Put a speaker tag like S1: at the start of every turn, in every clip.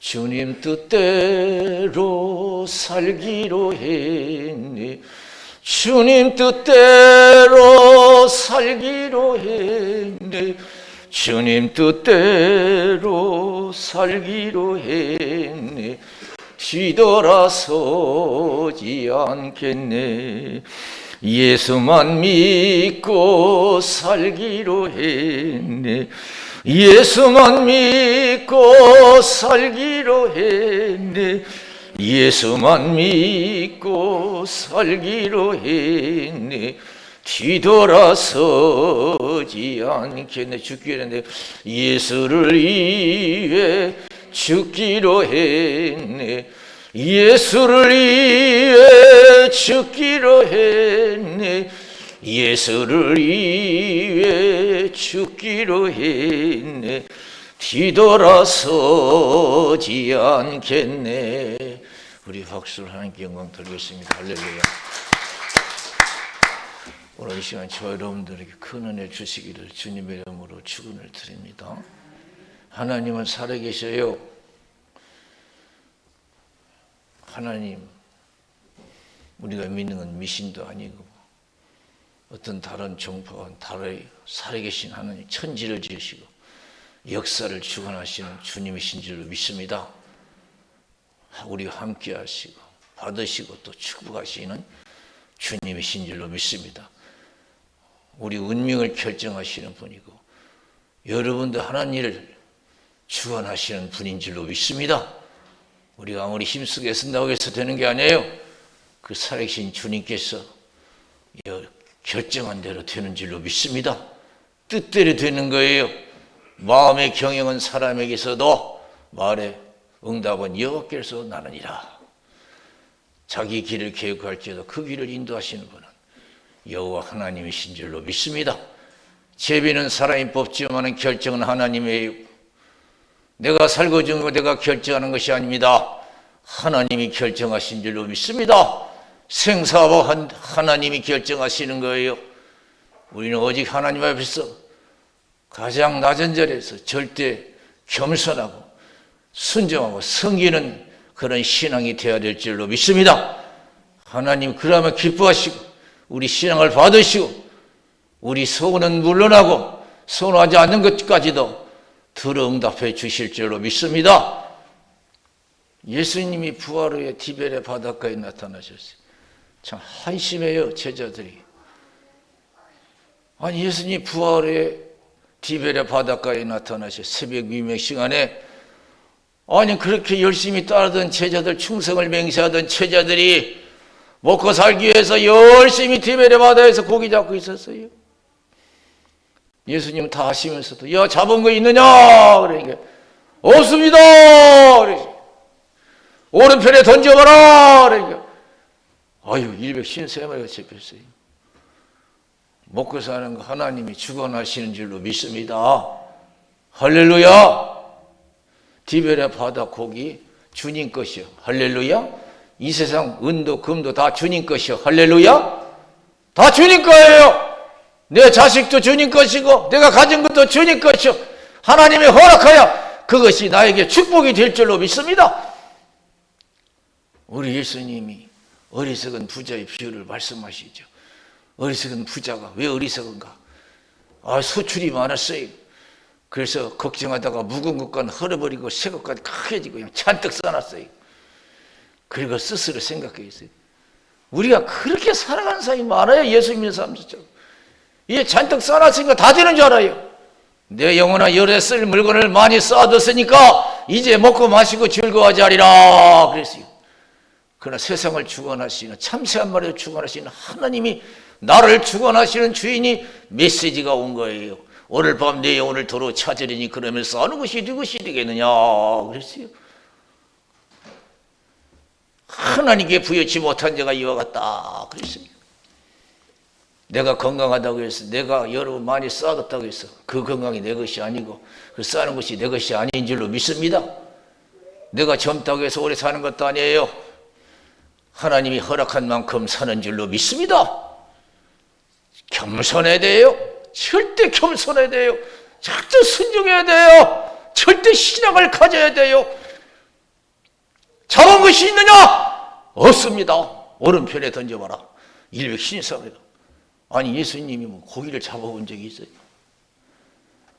S1: 주님 뜻대로 살기로 했네. 주님 뜻대로 살기로 했네. 주님 뜻대로 살기로 했네. 뒤돌아서지 않겠네. 예수만 믿고 살기로 했네. 예수만 믿고 살기로 했네. 예수만 믿고 살기로 했네. 뒤돌아서지 않겠네. 죽기로 했네. 예수를 위해 죽기로 했네. 예수를 위해 죽기로 했네. 예수를 위해 죽기로 했네. 뒤돌아서지 않겠네. 우리 박수를 하나님께 영광 돌리겠습니다. 할렐루야. 오늘 이 시간 저 여러분들에게 큰 은혜 주시기를 주님의 이름으로 축원을 드립니다. 하나님은 살아계셔요. 하나님, 우리가 믿는 건 미신도 아니고 어떤 다른 종파와 다른 살아계신 하나님, 천지를 지으시고 역사를 주관하시는 주님이신 줄로 믿습니다. 우리와 함께 하시고 받으시고 또 축복하시는 주님이신 줄로 믿습니다. 우리 운명을 결정하시는 분이고 여러분도 하나님 일을 주관하시는 분인 줄로 믿습니다. 우리가 아무리 힘쓰게 쓴다고 해서 되는 게 아니에요. 그 살아계신 주님께서 결정한 대로 되는 줄로 믿습니다. 뜻대로 되는 거예요. 마음의 경영은 사람에게서도 말의 응답은 여호와께서 나느니라. 자기 길을 계획할지라도 그 길을 인도하시는 분은 여호와 하나님이신 줄로 믿습니다. 제비는 사람이 뽑지만 결정은 하나님이에요. 내가 살고 죽는 거 내가 결정하는 것이 아닙니다. 하나님이 결정하신 줄로 믿습니다. 생사와 하나님이 결정하시는 거예요. 우리는 오직 하나님 앞에서 가장 낮은 자리에서 절대 겸손하고 순종하고 섬기는 그런 신앙이 되어야 될 줄로 믿습니다. 하나님 그러면 기뻐하시고 우리 신앙을 받으시고 우리 소원은 물러나고 소원하지 않는 것까지도 들어 응답해 주실 줄로 믿습니다. 예수님이 부활 후에 디베레 바닷가에 나타나셨어요. 참 한심해요, 제자들이. 아니, 예수님이 부활 후에 디베레 바닷가에 나타나셔 새벽 미명 시간에, 아니 그렇게 열심히 따르던 제자들, 충성을 맹세하던 제자들이 먹고 살기 위해서 열심히 디베레 바다에서 고기 잡고 있었어요. 예수님은 다 하시면서도 야 잡은 거 있느냐 그러니까 없습니다 그러지. 오른편에 던져봐라 그러니까 아유 153마리가 잡혔어요. 먹고 사는 거 하나님이 주관하시는 줄로 믿습니다. 할렐루야. 디베레 바다 고기 주님 것이요. 할렐루야. 이 세상 은도 금도 다 주님 것이요. 할렐루야. 다 주님 거예요. 내 자식도 주님 것이고 내가 가진 것도 주님 것이요. 하나님이 허락하여 그것이 나에게 축복이 될 줄로 믿습니다. 우리 예수님이 어리석은 부자의 비유를 말씀하시죠. 어리석은 부자가 왜 어리석은가? 소출이 많았어요. 그래서 걱정하다가 묵은 것과는 헐어버리고 새 것까지 크게 지고 그냥 잔뜩 써놨어요. 그리고 스스로 생각했어요. 우리가 그렇게 살아가는 사람이 많아요. 예수 믿는 사람들처럼. 이게 잔뜩 써놨으니까 다 되는 줄 알아요. 내 영혼아 열에 쓸 물건을 많이 쌓아뒀으니까 이제 먹고 마시고 즐거워하지 하리라 그랬어요. 그러나 세상을 주관하시는 참새한 마리를 주관하시는 하나님이 나를 주관하시는 주인이 메시지가 온 거예요. 오늘 밤 내 영혼을 도로 찾으리니 그러면서 어느 것이 누구시 되겠느냐 그랬어요. 하나님께 부여치 못한 자가 이와 같다 그랬어요. 내가 건강하다고 해서 내가 여러 많이 쌓았다고 해서 그 건강이 내 것이 아니고 그 쌓는 것이 내 것이 아닌 줄로 믿습니다. 내가 젊다고 해서 오래 사는 것도 아니에요. 하나님이 허락한 만큼 사는 줄로 믿습니다. 겸손해야 돼요. 절대 겸손해야 돼요. 절대 순종해야 돼요. 절대 신앙을 가져야 돼요. 잡은 것이 있느냐? 없습니다. 오른편에 던져봐라. 253이다. 아니 예수님이 뭐 고기를 잡아본 적이 있어요?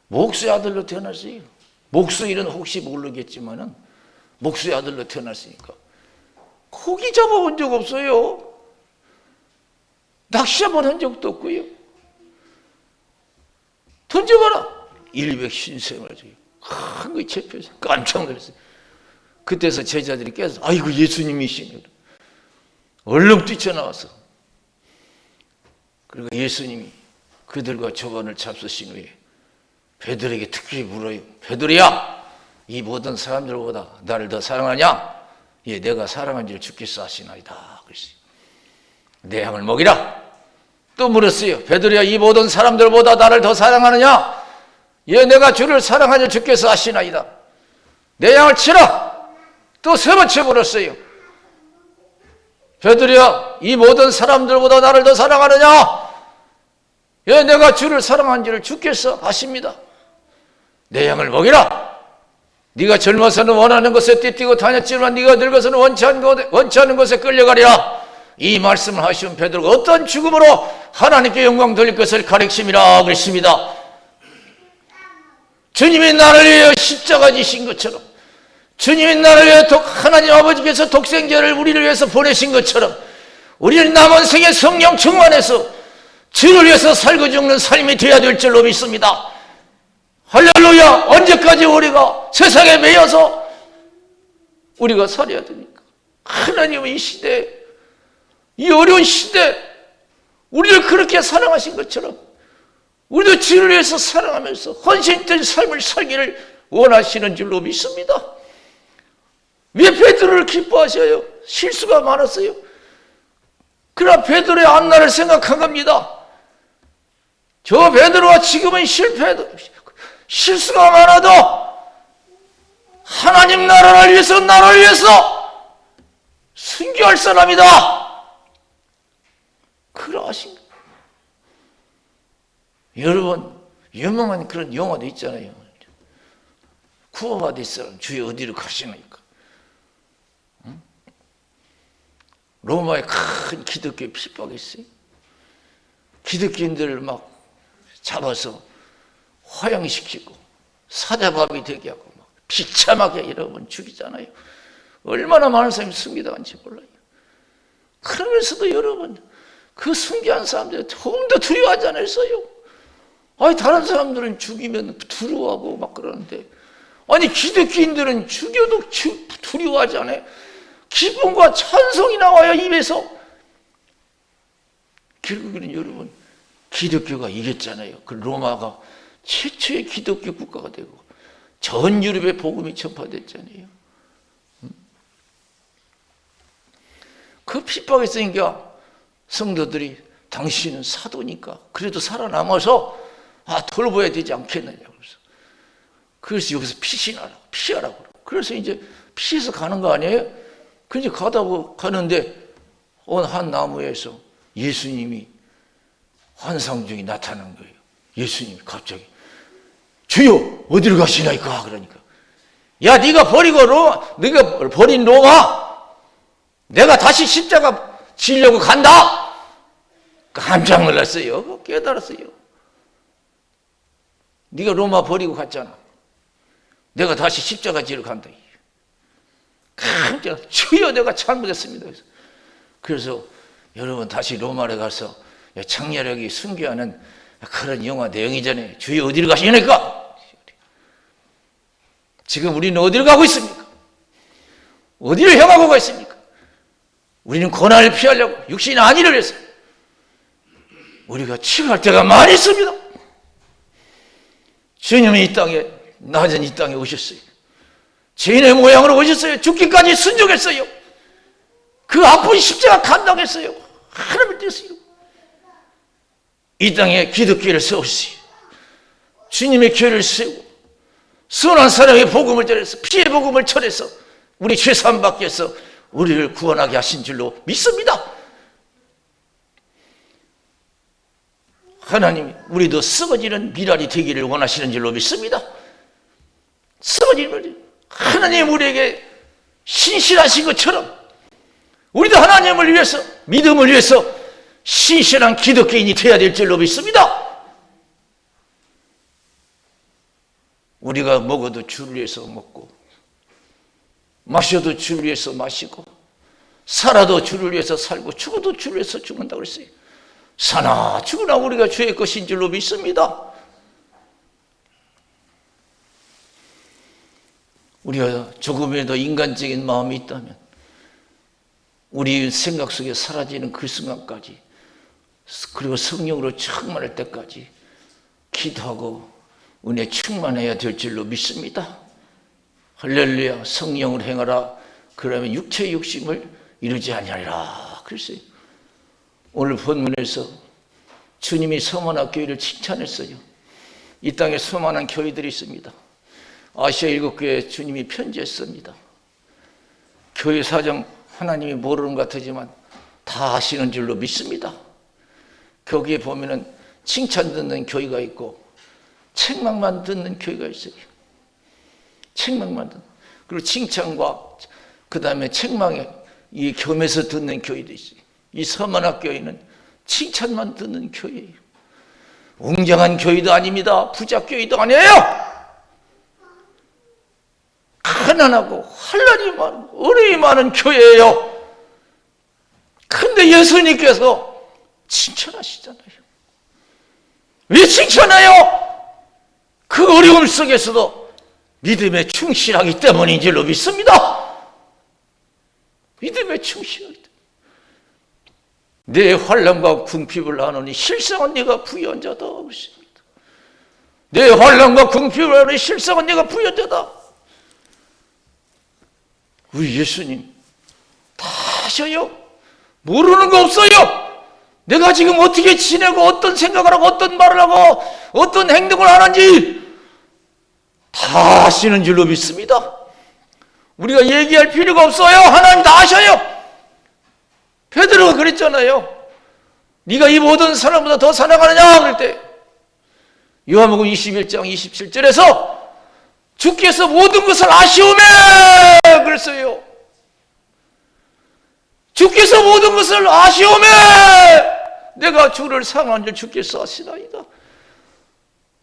S1: 목수의 아들로 태어났어요. 목수일은 혹시 모르겠지만은 목수의 아들로 태어났으니까 고기 잡아본 적 없어요. 낚시 한번 한 적도 없고요. 던져봐라. 253마리 큰 거 잡혀서 깜짝 놀랐어요. 그때서 제자들이 깨서 아이고 예수님이시네. 얼른 뛰쳐나와서 그리고 예수님이 그들과 저반을 잡수신 후에 베드로에게 특히 물어요. 베드로야, 이 모든 사람들보다 나를 더 사랑하냐? 예, 내가 사랑한 줄 주께서 아시나이다. 그랬어요. 내 양을 먹이라. 또 물었어요. 베드로야, 이 모든 사람들보다 나를 더 사랑하느냐? 예, 내가 주를 사랑한 줄 주께서 아시나이다. 내 양을 치라. 또 세 번째 물었어요. 베드로야, 이 모든 사람들보다 나를 더 사랑하느냐? 예, 내가 주를 사랑한 줄을 주께서 아십니다. 내 양을 먹이라. 네가 젊어서는 원하는 것에 뛰뛰고 다녔지만 네가 늙어서는 원치 않는 것에 끌려가리라. 이 말씀을 하시면 베드로가 어떤 죽음으로 하나님께 영광 돌릴 것을 가르치미라 그랬습니다. 주님이 나를 위해 십자가 지신 것처럼, 주님이 나를 위해 하나님 아버지께서 독생자를 우리를 위해서 보내신 것처럼 우리는 남은 생에 성령 충만해서 주를 위해서 살고 죽는 삶이 되어야 될 줄로 믿습니다. 할렐루야. 언제까지 우리가 세상에 매여서 우리가 살아야 됩니까? 하나님은 이 시대에, 이 어려운 시대에 우리를 그렇게 사랑하신 것처럼 우리도 주를 위해서 사랑하면서 헌신된 삶을 살기를 원하시는 줄로 믿습니다. 왜 베드로를 기뻐하셔요? 실수가 많았어요. 그러나 베드로의 앞날을 생각한 겁니다. 저 베드로가 지금은 실수가 많아도 하나님 나라를 위해서, 나라를 위해서 순교할 사람이다. 그러하신 거예요. 여러분, 유명한 그런 영화도 있잖아요. 구원받을 사람 주여 어디로 가시나이까? 응? 로마에 큰 기독교 핍박했어요. 기독교인들을 막 잡아서 화형시키고 사자밥이 되게 하고 막 비참하게 여러분 죽이잖아요. 얼마나 많은 사람이 순교당한지 몰라요. 그러면서도 여러분 그 순교한 사람들이 조금도 두려워하지 않았어요. 아니 다른 사람들은 죽이면 두려워하고 막 그러는데 아니 기독교인들은 죽여도 두려워하지 않아요. 기쁨과 찬송이 나와요 입에서. 결국에는 여러분 기독교가 이겼잖아요. 그 로마가 최초의 기독교 국가가 되고 전 유럽에 복음이 전파됐잖아요. 그 핍박했으니까 성도들이 당신은 사도니까 그래도 살아남아서 돌봐야 되지 않겠느냐고. 그래서 여기서 피하라고. 그래서 이제 피해서 가는 거 아니에요? 그래서 가는데 어느 한 나무에서 예수님이 환상 중에 나타난 거예요. 예수님이 갑자기 주여 어디로 가시나이까? 그러니까 야 네가 버린 로마 내가 다시 십자가 지려고 간다. 깜짝 놀랐어요. 깨달았어요. 네가 로마 버리고 갔잖아. 내가 다시 십자가 지러 간다. 깜짝 주여 내가 잘못했습니다. 그래서 여러분 다시 로마에 가서 창렬하게 순교하는 그런 영화 내용이잖아요. 주여 어디로 가시니까? 지금 우리는 어디로 가고 있습니까? 어디를 향하고 있습니까? 우리는 고난을 피하려고 육신의 안위를 위해서 우리가 치료할 때가 많이 있습니다. 주님이 이 땅에 낮은 이 땅에 오셨어요. 죄인의 모양으로 오셨어요. 죽기까지 순종했어요. 그 아픈 십자가 감당했어요. 하나님을 뜻이요. 이 땅에 기독교를 세우시오. 주님의 교회를 세우고 선한 사람의 복음을 전해서 피의 복음을 전해서 우리 죄사함 받게 해서 우리를 구원하게 하신 줄로 믿습니다. 하나님이 우리도 썩어지는 미랄이 되기를 원하시는 줄로 믿습니다. 썩어지는 거지. 하나님 우리에게 신실하신 것처럼 우리도 하나님을 위해서, 믿음을 위해서 신실한 기독교인이 되어야 될 줄로 믿습니다. 우리가 먹어도 주를 위해서 먹고, 마셔도 주를 위해서 마시고, 살아도 주를 위해서 살고, 죽어도 주를 위해서 죽는다고 그랬어요. 사나 죽으나 우리가 주의 것인 줄로 믿습니다. 우리가 조금이라도 인간적인 마음이 있다면 우리 생각 속에 사라지는 그 순간까지, 그리고 성령으로 충만할 때까지 기도하고 은혜 충만해야 될 줄로 믿습니다. 할렐루야. 성령을 행하라. 그러면 육체의 욕심을 이루지 아니하리라 그랬어요. 오늘 본문에서 주님이 서머나 교회를 칭찬했어요. 이 땅에 수많은 교회들이 있습니다. 아시아 7교회에 주님이 편지했습니다. 교회 사정 하나님이 모르는 것 같지만 다 아시는 줄로 믿습니다. 거기에 보면은 칭찬 듣는 교회가 있고 책망만 듣는 교회가 있어요. 책망만 듣는. 그리고 칭찬과 그 다음에 책망에 이 겸해서 듣는 교회도 있어요. 이 서만학 교회는 칭찬만 듣는 교회예요. 웅장한 교회도 아닙니다. 부자 교회도 아니에요. 가난하고 환난이 많고 어려움이 많은 교회예요. 근데 예수님께서 칭찬하시잖아요. 왜 칭찬해요? 그 어려움 속에서도 믿음에 충실하기 때문인 줄로 믿습니다. 믿음에 충실하기 때문에. 내 환난과 궁핍을 나누니 실상은 네가 부유한 자다 그랬습니다. 내 환난과 궁핍을 나누니 실상은 네가 부유한 자다. 우리 예수님 다 아셔요. 모르는 거 없어요. 내가 지금 어떻게 지내고 어떤 생각을 하고 어떤 말을 하고 어떤 행동을 하는지 다 아시는 줄로 믿습니다. 우리가 얘기할 필요가 없어요. 하나님 다 아셔요. 베드로가 그랬잖아요. 네가 이 모든 사람보다 더 사랑하느냐 그럴 때 요한복음 21장 27절에서 주께서 모든 것을 아시오매 그랬어요. 주께서 모든 것을 아시오매 내가 주를 사랑하는 줄 주께서 아시나이다.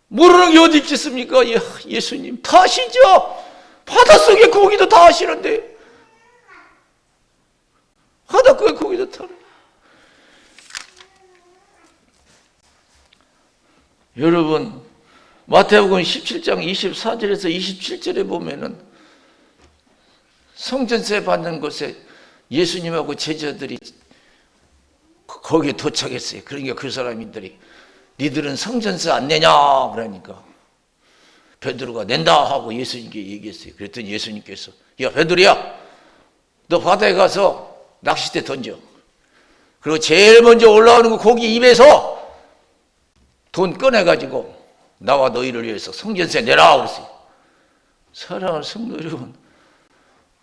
S1: 모르는 게 어디 있겠습니까? 예수님 다 아시죠? 바닷속에 고기도 다 아시는데 바닷속에 고기도 다. 여러분 마태복음 17장 24절에서 27절에 보면은 성전세 받는 곳에 예수님하고 제자들이 거기에 도착했어요. 그러니까 그 사람들이 니들은 성전세 안 내냐 그러니까 베드로가 낸다 하고 예수님께 얘기했어요. 그랬더니 예수님께서 야 베드로야 너 바다에 가서 낚싯대 던져. 그리고 제일 먼저 올라오는 거 고기 입에서 돈 꺼내가지고 나와 너희를 위해서 성전세 내라 그랬어요. 사랑하는 성도 여러분,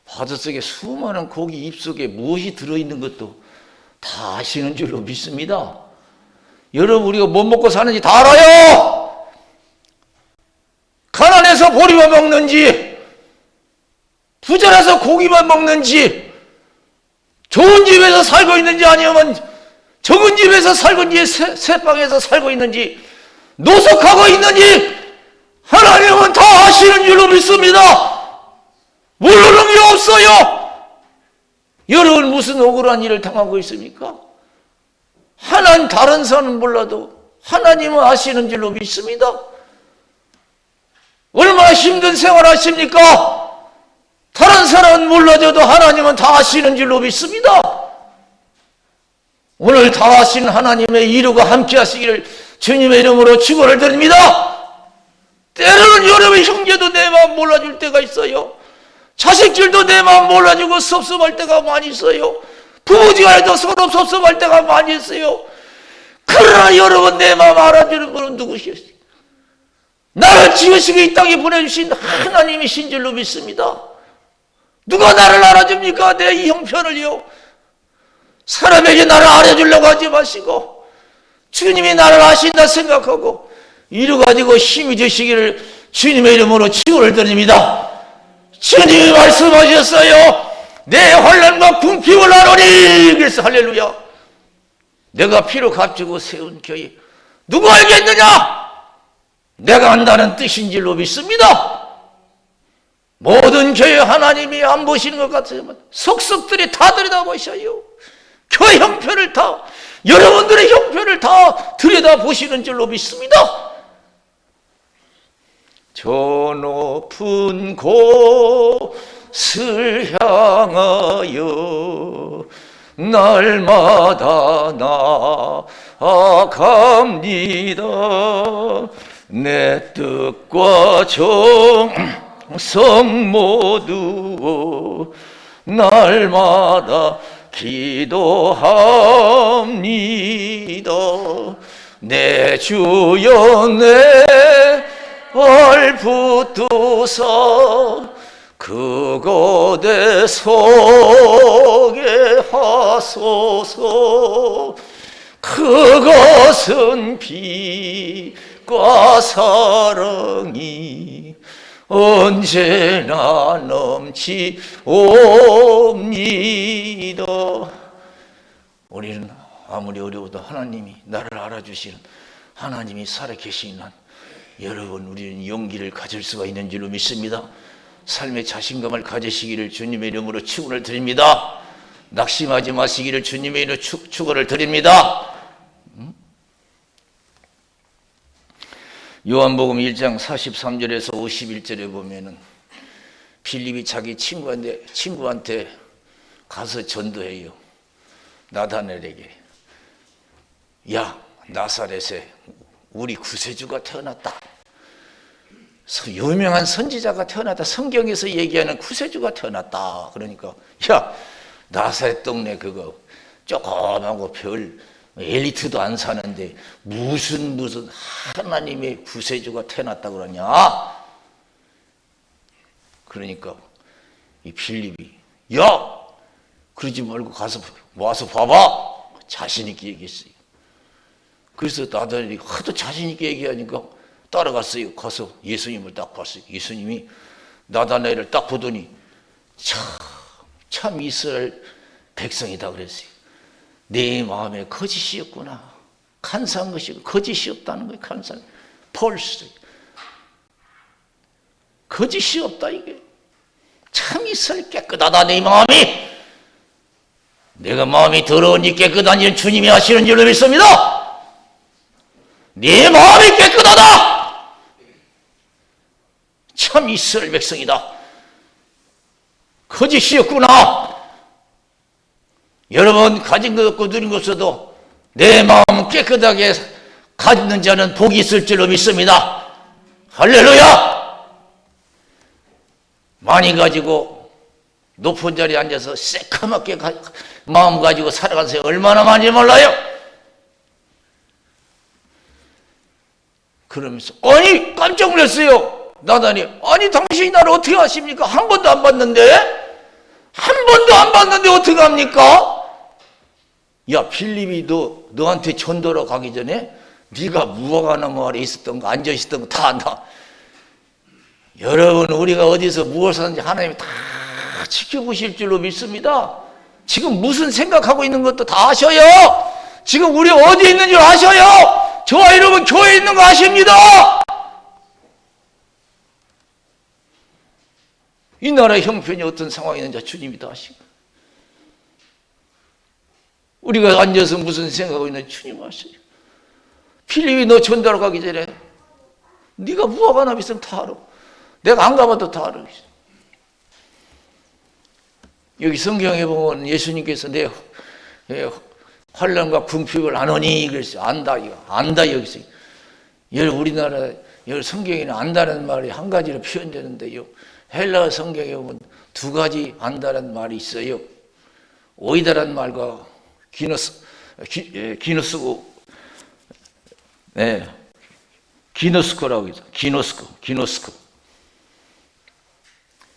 S1: 바닷속에 수많은 고기 입속에 무엇이 들어있는 것도 다 아시는 줄로 믿습니다. 여러분 우리가 못 먹고 사는지 다 알아요. 가난해서 보리만 먹는지 부자라서 고기만 먹는지 좋은 집에서 살고 있는지 아니면 적은 집에서 살고 있는지 새방에서 살고 있는지 노숙하고 있는지 하나님은 다 아시는 줄로 믿습니다. 모르는 게 없어요. 여러분 무슨 억울한 일을 당하고 있습니까? 하나님 다른 사람은 몰라도 하나님은 아시는 줄로 믿습니다. 얼마나 힘든 생활 하십니까? 다른 사람은 몰라줘도 하나님은 다 아시는 줄로 믿습니다. 오늘 다 아시는 하나님의 이루가 함께 하시기를 주님의 이름으로 축원을 드립니다. 때로는 여러분의 형제도 내 마음 몰라줄 때가 있어요. 자식들도 내 마음 몰라주고 섭섭할 때가 많이 있어요. 부부지간에도 서로 섭섭할 때가 많이 있어요. 그러나 여러분 내 마음 알아주는 분은 누구시겠어요? 나를 지으시고 이 땅에 보내주신 하나님이신 줄로 믿습니다. 누가 나를 알아줍니까? 내 이 형편을요. 사람에게 나를 알아주려고 하지 마시고 주님이 나를 아신다 생각하고 이루가지고 힘이 되시기를 주님의 이름으로 축원을 드립니다. 주님이 말씀하셨어요. 내 환난과 궁핍을 나누리. 그래서 할렐루야. 내가 피로 값주고 세운 교회 누가 알겠느냐? 내가 안다는 뜻인 줄로 믿습니다. 모든 교회 하나님이 안 보시는 것 같으면 속속들이 다 들여다보셔요. 교회 형편을 다, 여러분들의 형편을 다 들여다보시는 줄로 믿습니다. 저 높은 곳을 향하여 날마다 나아갑니다. 내 뜻과 정성 모두 날마다 기도합니다. 내 주여 내 발 붙드사 그곳에 서게 하소서. 그것은 빛과 사랑이 언제나 넘치옵니다. 우리는 아무리 어려워도 하나님이 나를 알아주시는 하나님이 살아계시는 한 여러분, 우리는 용기를 가질 수가 있는 줄로 믿습니다. 삶의 자신감을 가지시기를 주님의 이름으로 축원을 드립니다. 낙심하지 마시기를 주님의 이름으로 축원을 드립니다. 요한복음 1장 43절에서 51절에 보면은 빌립이 자기 친구한테 가서 전도해요. 나다넬에게. 야, 나사렛에 우리 구세주가 태어났다. 유명한 선지자가 태어났다. 성경에서 얘기하는 구세주가 태어났다. 그러니까 야, 나사렛 동네 그거 조그마하고 별 엘리트도 안 사는데 무슨 하나님의 구세주가 태어났다 그러냐. 그러니까 이 빌립이 야, 그러지 말고 가서 와서 봐봐. 자신 있게 얘기했어요. 그래서 나다넬이 하도 자신 있게 얘기하니까 따라갔어요. 가서 예수님을 딱 봤어요. 예수님이 나다넬을 딱 보더니 참 이스라엘 백성이다 그랬어요. 내 마음에 거짓이었구나. 간사한 것이 거짓이 없다는 거예요. 간사, 펄스. 거짓이 없다 이게. 참 이스라엘 깨끗하다 내 마음이. 내가 마음이 더러우니 깨끗하니 주님이 하시는 줄로 믿습니다. 네 마음이 깨끗하다. 참 이스라엘 백성이다. 거짓이었구나. 여러분 가진 것 없고 누린 것 없어도 내 마음 깨끗하게 갖는 자는 복이 있을 줄로 믿습니다. 할렐루야. 많이 가지고 높은 자리에 앉아서 새카맣게 마음 가지고 살아간 사람이 얼마나 많이 몰라요. 그러면서 아니 깜짝 놀랐어요. 나다니 아니 당신이 나를 어떻게 아십니까? 한 번도 안 봤는데. 한 번도 안 봤는데 어떻게 합니까? 야, 필립이 너한테 전도로 가기 전에 네가 무화과나무 아래 있었던 거, 앉아 있었던 거 다 안다. 여러분, 우리가 어디서 무엇을 하는지 하나님이 다 지켜보실 줄로 믿습니다. 지금 무슨 생각하고 있는 것도 다 아셔요. 지금 우리 어디 있는 줄 아셔요. 저와 여러분 교회에 있는 거 아십니다. 이 나라의 형편이 어떤 상황이 있는지 주님이 다 아시고, 우리가 앉아서 무슨 생각하고 있는지 주님 아시죠. 필립이 너 전도하러 가기 전에 네가 무화과나무 있으면 다 알아. 내가 안 가봐도 다 알아. 여기 성경에 보면 예수님께서 내 환난과 궁핍을 아노니 그랬어요. 안다 이거. 안다 여기서. 우리나라 성경에는 안다는 말이 한 가지로 표현되는데요. 헬라 성경에 보면 두 가지 안다는 말이 있어요. 오이다라는 말과 기노스코, 네, 기노스코라고 해서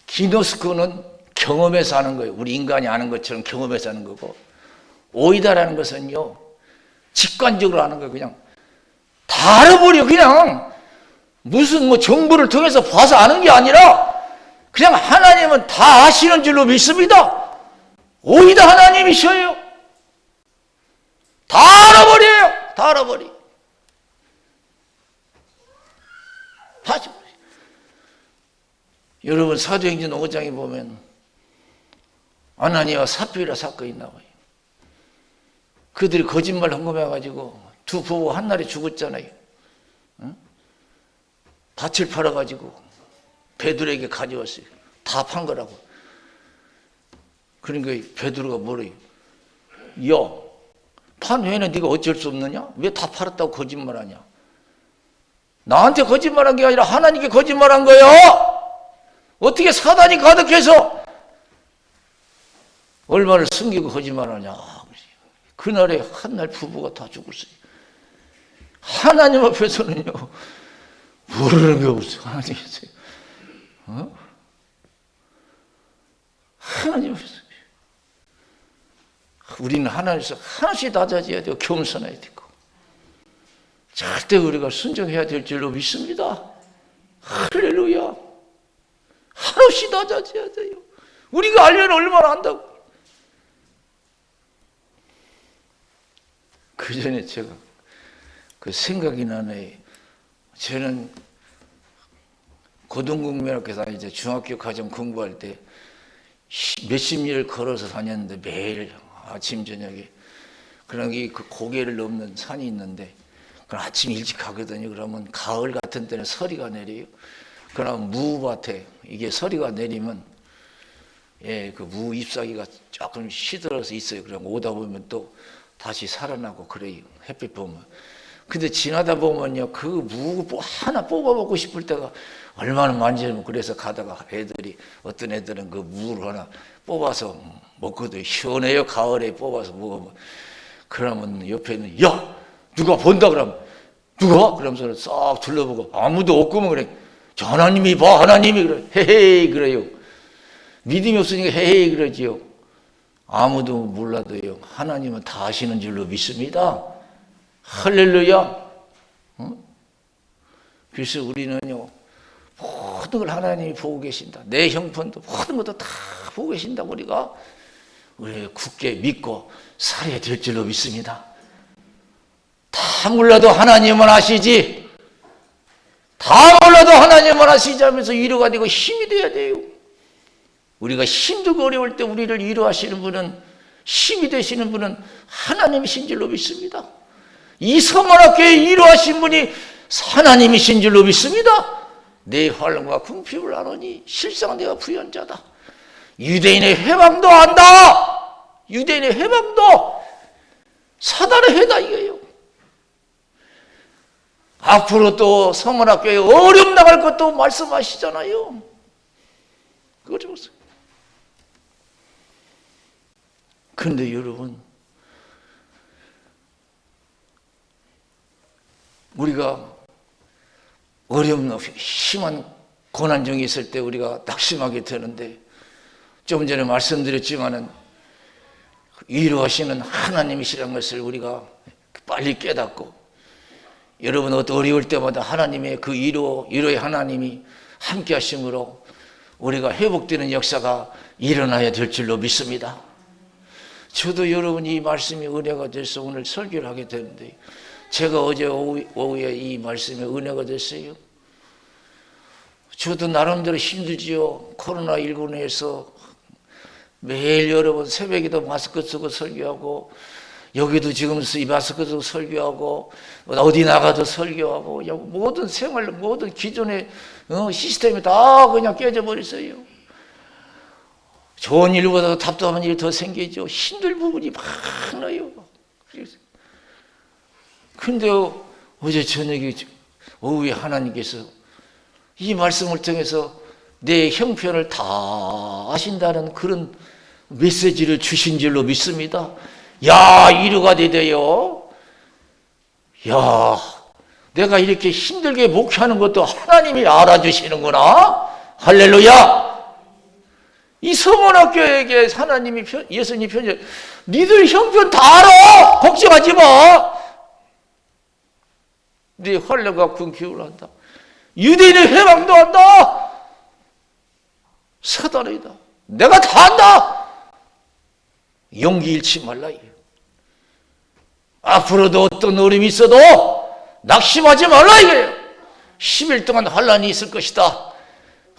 S1: 기노스코는 경험해서 하는 거예요. 우리 인간이 아는 것처럼 경험해서 하는 거고, 오이다라는 것은요 직관적으로 하는 거예요. 그냥 다 알아버려. 그냥 무슨 정보를 통해서 봐서 아는 게 아니라 그냥 하나님은 다 아시는 줄로 믿습니다. 오히려 하나님이셔요. 다 알아버려요. 다 알아버려. 다시 여러분 사도행전 5장에 보면 아나니아와 삽비라 사건이 나와요. 그들이 거짓말 헌금해가지고 두 부부 한날에 죽었잖아요. 응? 밭을 팔아가지고 베드로에게 가져왔어요. 다 판 거라고. 그러니까 베드로가 뭐래요? 야, 판 외에는 네가 어쩔 수 없느냐? 왜 다 팔았다고 거짓말하냐? 나한테 거짓말한 게 아니라 하나님께 거짓말한 거예요. 어떻게 사단이 가득해서 얼마를 숨기고 거짓말하냐? 그날에 한날 부부가 다 죽었어요. 하나님 앞에서는요 모르는 게 없어요. 하나님 계세요. 하나님 앞에서 우리는 하나님께서 하나씩 낮아져야 돼요. 겸손해야 되고 절대 우리가 순종해야 될 줄로 믿습니다. 할렐루야. 한없이 낮아져야 돼요. 우리가 알면 얼마나 안다고. 그 전에 제가 그 생각이 나네. 저는 고등국민학교 다닐 중학교 과정 공부할 때 몇십 리를 걸어서 다녔는데 매일 아침 저녁에 그런 그 고개를 넘는 산이 있는데 그 아침 일찍 가거든요. 그러면 가을 같은 때는 서리가 내려요. 그럼 무밭에 이게 서리가 내리면 그 무 잎사귀가 조금 시들어서 있어요. 그럼 오다 보면 또 다시 살아나고 그래요. 햇빛 보면. 근데 지나다 보면요 그 무 하나 뽑아먹고 싶을 때가 얼마나 많지는. 그래서 가다가 애들이 어떤 애들은 그 무를 하나 뽑아서 먹거든요. 시원해요. 가을에 뽑아서 먹으면. 그러면 옆에는 야 누가 본다 그러면 누가? 그러면서 싹 둘러보고 아무도 없구면 그래. 저 하나님이 봐. 하나님이 그래. 헤헤이 그래요. 믿음이 없으니까 헤헤이 그러지요. 아무도 몰라도요 하나님은 다 아시는 줄로 믿습니다. 할렐루야. 그래서 우리는요 모든 걸 하나님이 보고 계신다. 내 형편도 모든 것도 다 보고 계신다. 우리가 굳게 믿고 살아야 될 줄로 믿습니다. 다 몰라도 하나님은 아시지. 다 몰라도 하나님은 아시지 하면서 위로가 되고 힘이 돼야 돼요. 우리가 힘들고 어려울 때 우리를 위로하시는 분은, 힘이 되시는 분은 하나님이신 줄로 믿습니다. 이 서문학교에 위로하신 분이 하나님이신 줄로 믿습니다. 내 환난과 궁핍을 아노니 실상 내가 부유한 자다. 유대인의 해방도 안다. 유대인의 해방도 사단의 해다 이거예요. 앞으로 또 서문학교에 어려움 나갈 것도 말씀하시잖아요. 그거 좀 보세요. 그런데 여러분, 우리가 어려움, 심한 고난 중에 있을 때 우리가 낙심하게 되는데, 좀 전에 말씀드렸지만은 위로하시는 하나님이시라는 것을 우리가 빨리 깨닫고, 여러분 어려울 때마다 하나님의 그 위로의 하나님이 함께 하심으로 우리가 회복되는 역사가 일어나야 될 줄로 믿습니다. 저도 여러분 이 말씀이 은혜가 돼서 오늘 설교를 하게 되는데, 제가 어제 오후에 이 말씀이 은혜가 됐어요. 저도 나름대로 힘들지요. 코로나19로 해서 매일 여러분 새벽에도 마스크 쓰고 설교하고, 여기도 지금 이 마스크 쓰고 설교하고, 어디 나가도 설교하고, 모든 생활, 모든 기존의 시스템이 다 그냥 깨져버렸어요. 좋은 일보다 답답한 일이 더 생기죠. 힘들 부분이 많아요. 그런데 어제 저녁에 오후에 하나님께서 이 말씀을 통해서 내 형편을 다 아신다는 그런 메시지를 주신 줄로 믿습니다. 야, 위로가 되대요. 야, 내가 이렇게 힘들게 목회하는 것도 하나님이 알아주시는구나. 할렐루야. 이 서문학교에게 하나님이 예수님 편지, 니들 형편 다 알아. 걱정하지 마. 네 환난과 궁핍을 한다. 유대인의 해방도 한다. 사단이다. 내가 다 한다. 용기 잃지 말라. 앞으로도 어떤 어려움이 있어도 낙심하지 말라 이거예요. 10일 동안 환난이 있을 것이다.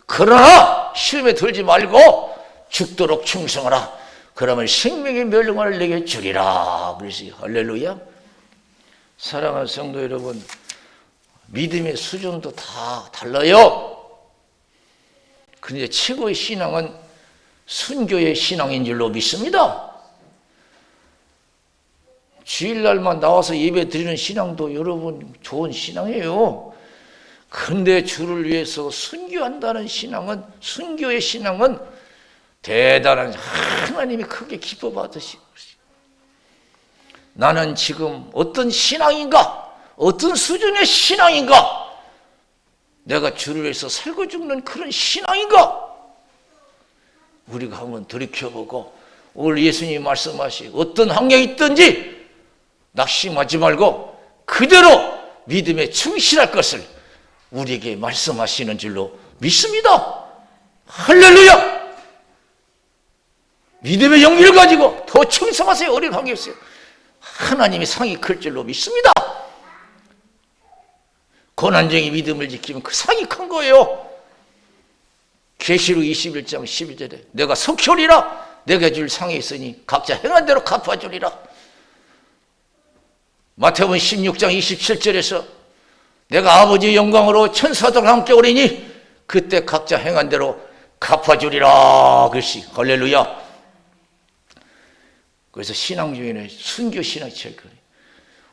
S1: 그러나 시험에 들지 말고 죽도록 충성하라. 그러면 생명의 멸류관을 내게 주리라. 그랬어요. 할렐루야. 사랑하는 성도 여러분, 믿음의 수준도 다 달라요. 그런데 최고의 신앙은 순교의 신앙인 줄로 믿습니다. 주일날만 나와서 예배 드리는 신앙도 여러분 좋은 신앙이에요. 그런데 주를 위해서 순교한다는 신앙은, 순교의 신앙은 대단한, 하나님이 크게 기뻐 받으시고, 나는 지금 어떤 신앙인가, 어떤 수준의 신앙인가, 내가 주를 위해서 살고 죽는 그런 신앙인가, 우리가 한번 돌이켜보고 오늘 예수님이 말씀하신 어떤 환경이 있든지 낙심하지 말고 그대로 믿음에 충실할 것을 우리에게 말씀하시는 줄로 믿습니다. 할렐루야. 믿음의 용기를 가지고 더 충성하세요. 어려운 환경이 있어요. 하나님의 상이 클 줄로 믿습니다. 고난쟁이 믿음을 지키면 그 상이 큰 거예요. 계시록 21장 11절에 내가 속히 오리라. 내가 줄 상이 있으니 각자 행한 대로 갚아주리라. 마태복음 16장 27절에서 내가 아버지의 영광으로 천사들과 함께 오리니 그때 각자 행한 대로 갚아주리라. 그것이 할렐루야. 그래서 신앙 중에는 순교 신앙이 제일 커요.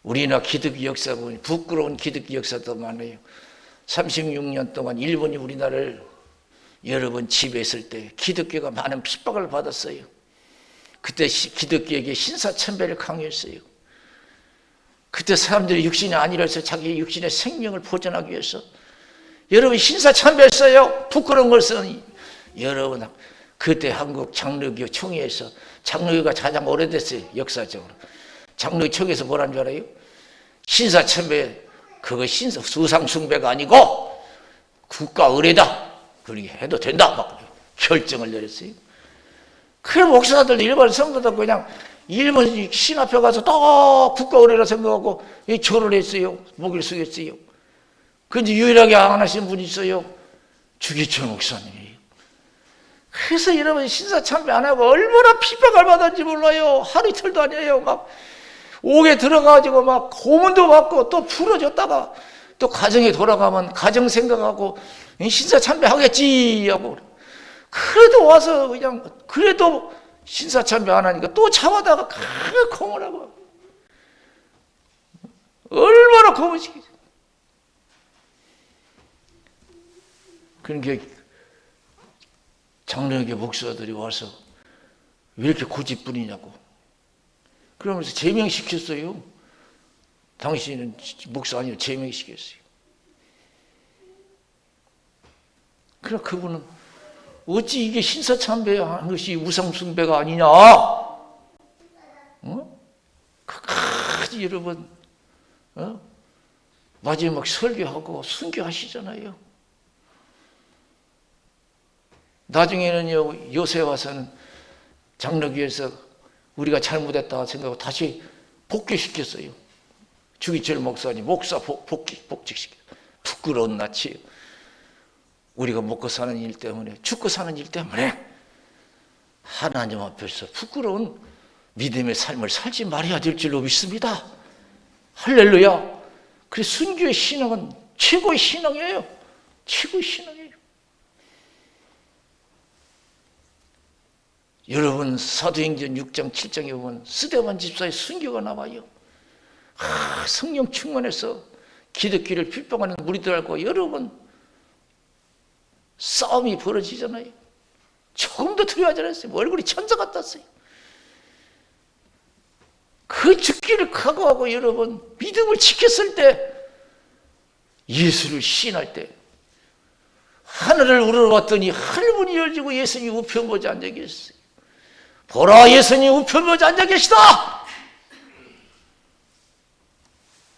S1: 우리나라 기독교 역사 보면 부끄러운 기독교 역사도 많아요. 36년 동안 일본이 우리나라를 여러 번 지배했을 때 기독교가 많은 핍박을 받았어요. 그때 기독교에게 신사참배를 강요했어요. 그때 사람들이 육신이 아니라 해서 자기 육신의 생명을 보존하기 위해서 여러분 신사참배했어요. 부끄러운 것은 여러분 그때 한국 장로교 총회에서, 장로교가 가장 오래됐어요. 역사적으로 장로교 총회에서 뭐라는 줄 알아요? 신사참배, 그거 수상 숭배가 아니고 국가 의례다, 그렇게 해도 된다 막 결정을 내렸어요. 그 목사들 일반 성도도 그냥 일본 신 앞에 가서 또 국가 의례라 생각하고 절을 했어요. 목을 숙였어요. 그런데 유일하게 안 하신 분이 있어요. 주기철 목사님이에요. 그래서 여러분 신사참배 안 하고 얼마나 핍박을 받았는지 몰라요. 하루 이틀도 아니에요. 막 옥에 들어가가지고 막 고문도 받고 또 풀어줬다가 또 가정에 돌아가면 가정 생각하고 신사참배 하겠지 하고, 그래도 와서 그냥 그래도 신사참배 안 하니까 또 잡아다가 공을 하고 얼마나 고문시키죠. 그러니까 장로교 목사들이 와서 왜 이렇게 고집부리냐고 그러면서 제명시켰어요. 당신은 목사 아니고 제명시켰어요. 그럼 그분은 어찌 이게 신사참배한 것이 우상숭배가 아니냐? 끝까지 여러분 마지막 설교하고 순교하시잖아요. 나중에는요, 요새 와서는 장로교에서 우리가 잘못했다 생각하고 다시 복귀시켰어요. 주기철 목사님 목사 복직시켰어요. 부끄러운 낯이에요. 우리가 먹고 사는 일 때문에, 죽고 사는 일 때문에 하나님 앞에서 부끄러운 믿음의 삶을 살지 말아야 될 줄로 믿습니다. 할렐루야. 그래서 순교의 신앙은 최고의 신앙이에요. 최고의 신앙이에요. 여러분 사도행전 6장 7장에 보면 스데반 집사의 순교가 나와요. 성령 충만해서 기독교를 핍박하는 무리들하고 여러분 싸움이 벌어지잖아요. 조금도 두려워하지 않았어요. 얼굴이 천사 같았어요. 그 죽기를 각오하고 여러분 믿음을 지켰을 때, 예수를 시인할 때 하늘을 우러러봤더니 하늘문이 열리고 예수님이 우편보좌에 앉아 계셨어요. 보라, 예수님이 우편보좌에 앉아 계시다.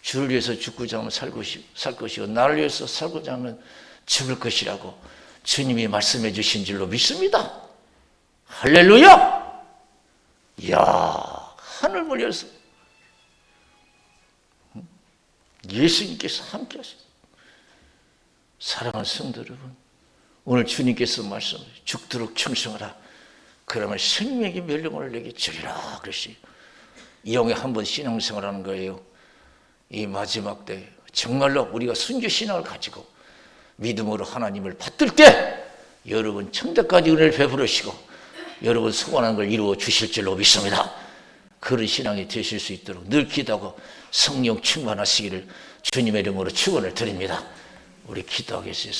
S1: 주를 위해서 죽고자 하면 살 것이고 나를 위해서 살고자 하면 죽을 것이라고 주님이 말씀해 주신 줄로 믿습니다. 할렐루야. 이야, 하늘 물려서 예수님께서 함께 하셨어요. 사랑하는 성도 여러분, 오늘 주님께서 말씀하세요. 죽도록 충성하라. 그러면 생명의 멸령을 내게 주리라 그러시. 이 영에 한번 신앙생활하는 거예요. 이 마지막 때 정말로 우리가 순교신앙을 가지고 믿음으로 하나님을 받들 때 여러분 천대까지 은혜를 베풀으시고 여러분 소원하는 걸 이루어 주실 줄로 믿습니다. 그런 신앙이 되실 수 있도록 늘 기도하고 성령 충만하시기를 주님의 이름으로 축원을 드립니다. 우리 기도하겠습니다.